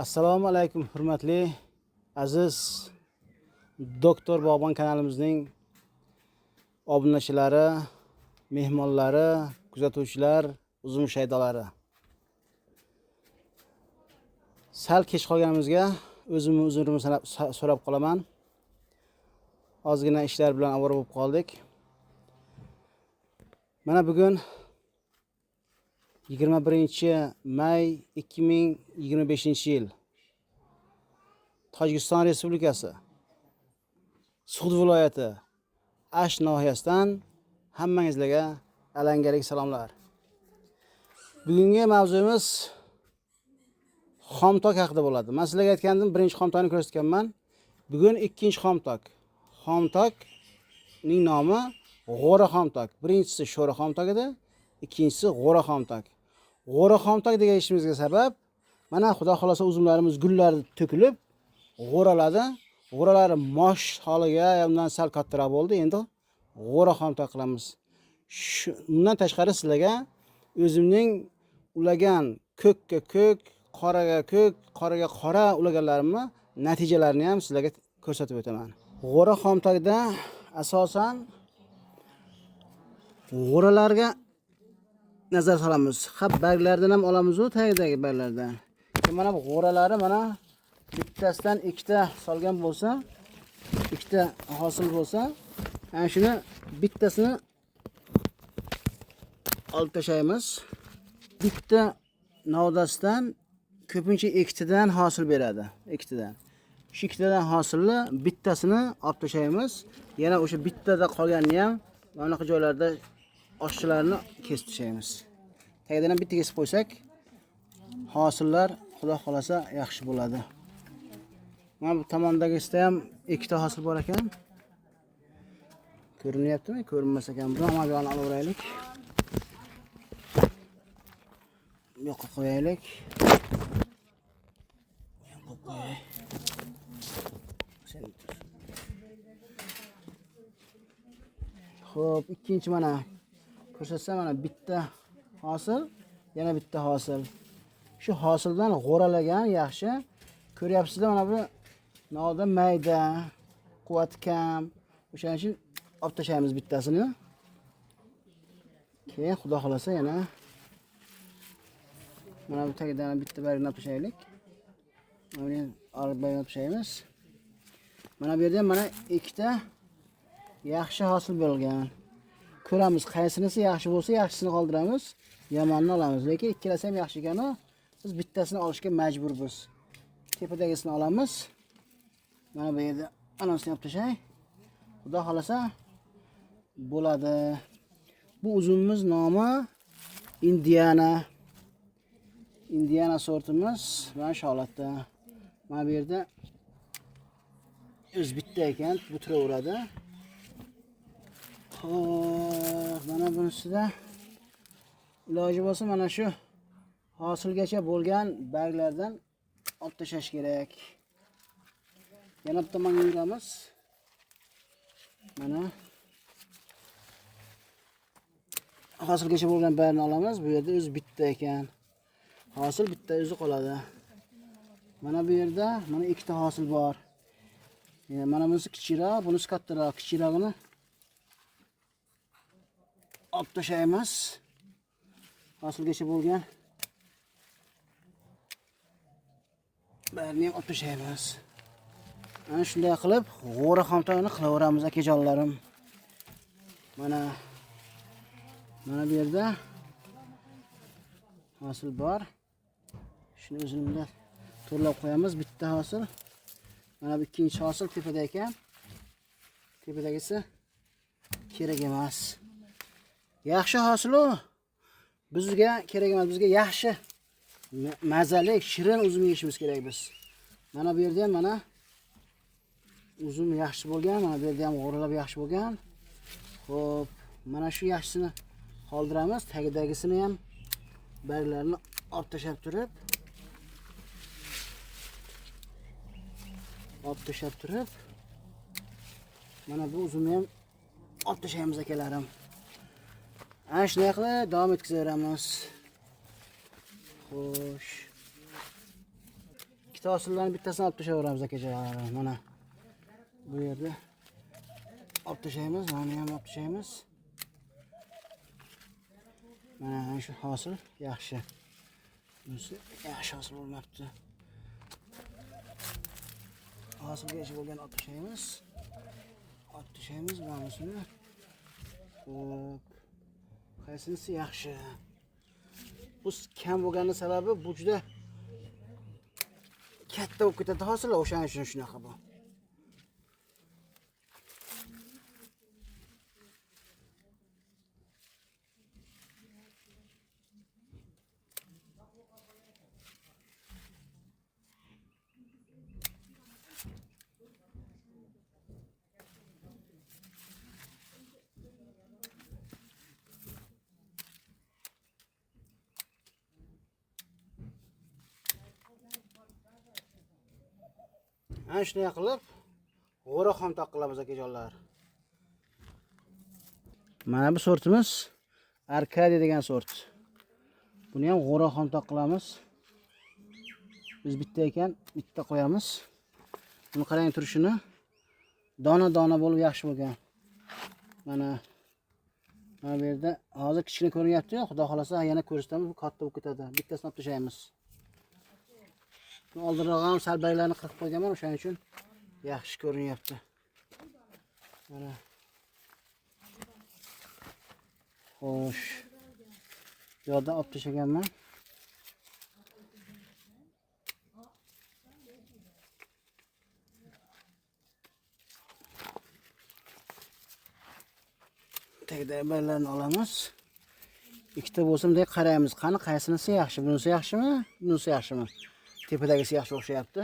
Assalomu alaykum hurmatli aziz Doktor Bog'bon kanalimizning obunachilari, mehmonlari, kuzatuvchilar, uzum shaydolari. Sal kech qolganimizga o'zimni uzrimni so'rab qolaman. Ozgina ishlar bilan avvora bo'lib qoldik. Mana bugun 21-may 2025-yil Tojikiston Respublikasi Sug'd viloyati Ash nohiyasidan hammangizlarga alangalik salomlar. Bugungi mavzuimiz xomtok haqida bo'ladi. Men sizlarga aytgandim, birinchi xomtokni ko'rsatganman. Bugun ikkinchi xomtok. Xomtokning nomi G'o'ra xomtok. Birinchisi sho'ra xomtok edi, ikkinchisi G'o'ra xomtok. G'o'ra xomtok degan ishimizga sabab, mana xudo xolosa uzumlarimiz gullar to'kilib, g'o'raladi. G'o'ralari mosh holiga, undan sal kattaroq bo'ldi. Endi G'o'ra xomtok qilamiz. Bundan tashqari sizlarga o'zimning ulagan ko'kka ko'k, qoraga ko'k, qoraga qora ulaganlarimni natijalarini ham sizlarga ko'rsatib o'taman. G'o'ra xomtokda asosan g'o'ralarga nazar solamiz. Barglardan ham olamiz-ku, tagidagi barglardan. Mana bu g'o'ralari mana bittasidan ikkita solgan bo'lsa, ikkita hosil bo'lsa, ana shuni bittasini olib tashlaymiz. Bitta novdasidan ko'pincha ikkitadan hosil beradi, ikkitadan. Shu ikkitadan hosilni bittasini olib tashlaymiz. Yana o'sha bittada qolganini ham mana bu joylarda oshchilarni kesib tashlaymiz. Tagidan ham bitta kesib qo'ysak, hosillar xudo xolasa yaxshi bo'ladi. Mana bu tomondagisida ham ikkita hosil bor ekan. Ko'rinyaptimi? Ko'rinmas ekan. Buni amalga olaveraylik. Yo'q qo'yaylik. Xo'p, ikkinchi mana ko'rsatsam, mana bitta hosil, yana bitta hosil. Shu hosildan g'o'ralagan yaxshi. Ko'ryapsizlar, mana bu novda mayda, quvvati kam. O'shaning uchun olib tashlaymiz bittasini. Keyin xudo xolasa yana mana bu tagidan bitta bargni olib tashlaylik. Mana olib bargni olib tashlaymiz. Mana bu yerda ham mana ikkita yaxshi hosil bo'lgan. Ko'ramiz, qaysinisi yaxshi bo'lsa, yaxshisini qoldiramiz, yomonni olamiz. Lekin ikkalasi ham yaxshi ekan-ku. Biz bittasini olishga majburmiz. Tepadagisini olamiz. Mana bu yerda anasini olib tashay. Xudo xolasa bo'ladi. Bu uzumimiz nomi Indiana sortimiz. Mana shu holatda. Mana bu yerda o'z bitta ekan, bu turaveradi. Xo'p, mana bunisida iloji bo'lsa mana shu hosilgacha bo'lgan barglardan olib tashlash kerak. Yana bitta tomonga yuramiz. Mana hosilgacha bo'lgan bargni olamiz. Bu yerda o'zi bitta ekan. Hosil bitta o'zi qoladi. Mana bu yerda mana ikkita hosil bor. Mana bunisi kichikroq, bunisi kattaroq. Kichikrog'ini olib tashlaymiz. Hosilgacha bo'lgan bargni ham olib tashlaymiz. Ana shunday qilib G'o'ra xomtokni qilaveramiz akajonlarim. Mana bu yerda hosil bor. Shuni o'zimizda to'rlab qo'yamiz. Bitta hosil. Mana bu ikkinchi hosil tepada ekan. Tepadagisi kerak emas. Yaxshi hosil-u. Bizga kerak emas, bizga yaxshi mazali, shirin uzum yeyishimiz kerak biz. Mana bu yerda ham mana uzum yaxshi bo'lgan, mana bu yerda ham g'o'ralab yaxshi bo'lgan. Xo'p, mana shu yaxshisini qoldiramiz, tagidagisini ham barglarini olib tashlab turib, mana bu uzumni ham olib tashlaymiz akalarim. Ana shunday qilib davom etkazaveramiz. Xo'sh. ikkita hosillarni bittasini olib tashlaveramiz akajon. Mana bu yerda olib tashlaymiz, mana ham olib tashlaymiz. Mana shu hosil yaxshi. Bunisi yaxshi hosil bo'lmabdi. Hosilga ish bo'lgan olib tashlaymiz. Olib tashlaymiz bunisini. Xo'p. Qaysinisi yaxshi? Bu kam bo'lgani sababi bu juda katta bo'lib ketadi hosil, o'shaning uchun shunaqa bu. Ana shunday qilib g'o'ra xomtoq qilamiz akajonlar. Mana bu sortimiz Arkadiya degan sort. Buni ham g'o'ra xomtoq qilamiz. Biz bitta ekan, bitta qo'yamiz. Buni qarang turishini. Dona-dona bo'lib yaxshi bo'lgan. Mana bu yerda hozir kichkina ko'rinyapti-yu, xudo xolasa yana ko'rsatamiz, bu katta bo'lib ketadi. Bittasini olib tashlaymiz. Oldinroq ham salbaylarni qirib qo'yganman, o'shaning uchun yaxshi ko'rinyapti. Mana. Xo'sh. Bu yerda olib tashlaganman. Tagdagilarni olamiz. Ikkita bo'lsa bunday qaraymiz. Qani qaysinisi yaxshi? Bunisi yaxshimi? Bunisi yaxshimi? Tepadagisi yaxshi o'xshayapti.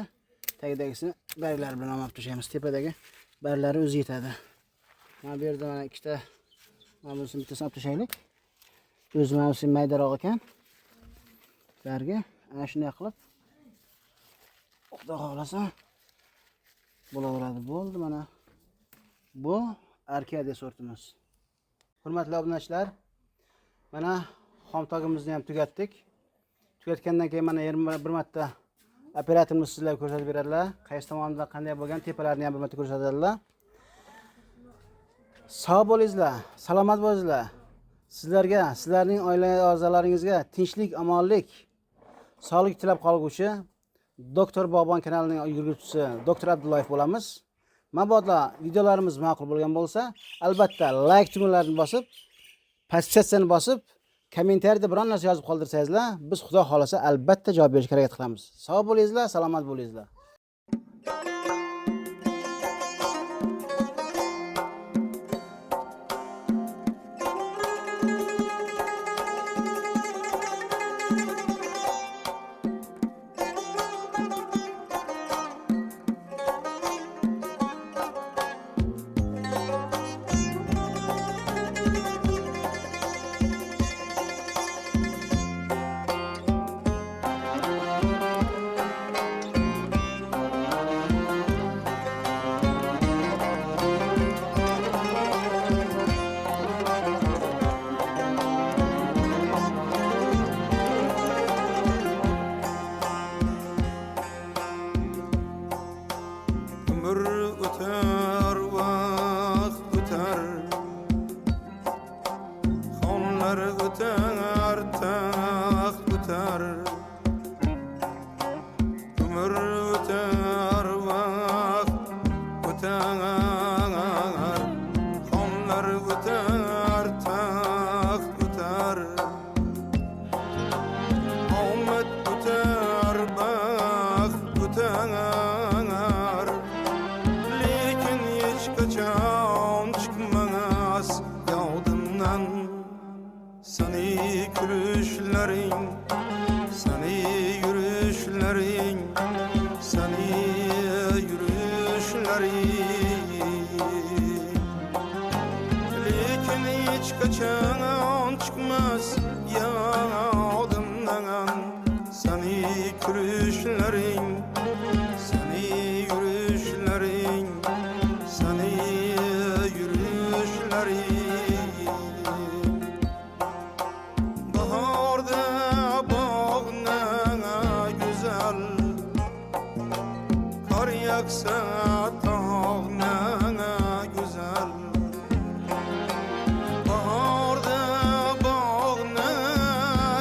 Tagidagisini barglar bilan olib tashlaymiz. Tepadagi barglari o'zi yetadi. Mana bu yerda mana ikkita mana bunisini bittasini olib tashlaylik. O'zi mana bu maydaroq ekan. Bargi ana shunday qilib xudo xolasa bo'laveradi. Bo'ldi mana. Bu Arkadiya sortimiz. Hurmatli obunachilar, mana xomtogimizni ham tugatdik. Tugatgandan keyin mana 21 marta operatorimiz sizlarga ko'rsatib beradilar. Qaysi tomonda qanday bo'lgan tepalarni ham bir marta ko'rsatadilar. Sog' bo'lingizlar, salomat bo'lingizlar. Sizlarga, sizlarning oila a'zolaringizga tinchlik, omonlik, sog'lik tilab qolguvchi Doktor Bog'bon kanalining yurguvchisi Doktor Abdullayev bo'lamiz. Mabodo videolarimiz ma'qul bo'lgan bo'lsa, albatta like tugmalarini bosib, podpisatsiyani bosib, kommentariyada biron narsa yozib qoldirsangizlar, biz xudo xolasa albatta javob berishga harakat qilamiz. Sog' bo'lingizlar, salomat bo'lingizlar. kar yaksa tağına güzel. Baharda bağına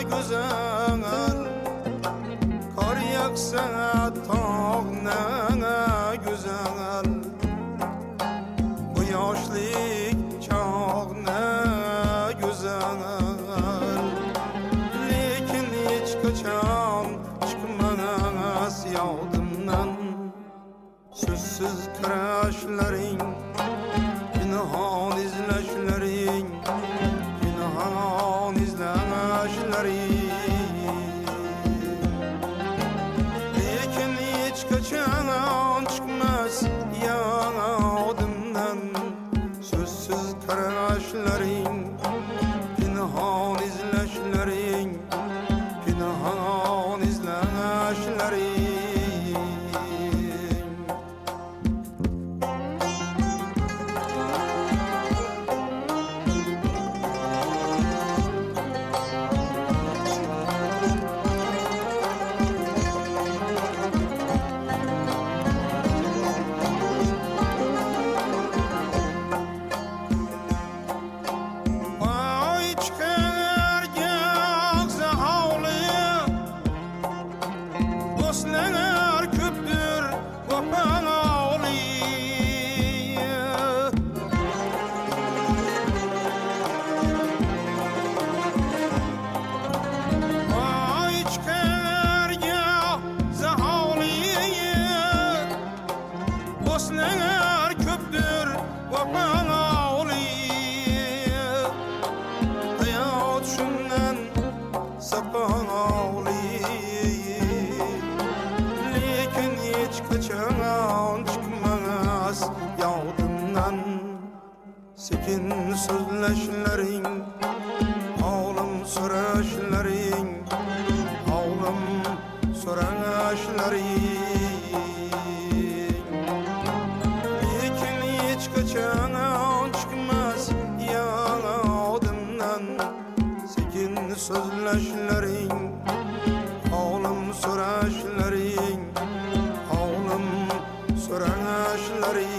güzel, kar yaksa tağına güzel. Bu yaşlık çağına güzel, lekin hiç kaçan çıkmaz yadımdan. Sözsüz karaşların, pinhan izleşlerin, pinhan izleşlerin. Lekin hiç kaçan çıkmaz yadımdan. Sözsüz karaşların, pinhan izleşlerin, pinhan izleşlerin. Ay çıkar gökse havlıyor, dostlar köptür vapan ağlıyor. Ay çıkar gökse havlıyor, dostlar köptür vapan ağlıyor. Hayat şundan sapan ağlıyor, lekin hiç kaçan çıkmaz yadımdan. Sekin sözleşlerin, ağlım soraşlerin, ağlım soraşlerin. Lekin hiç kaçan çıkmaz yadımdan. Sekin sözleşlerin, ağlım soraşlerin, ağlım soraşlerin.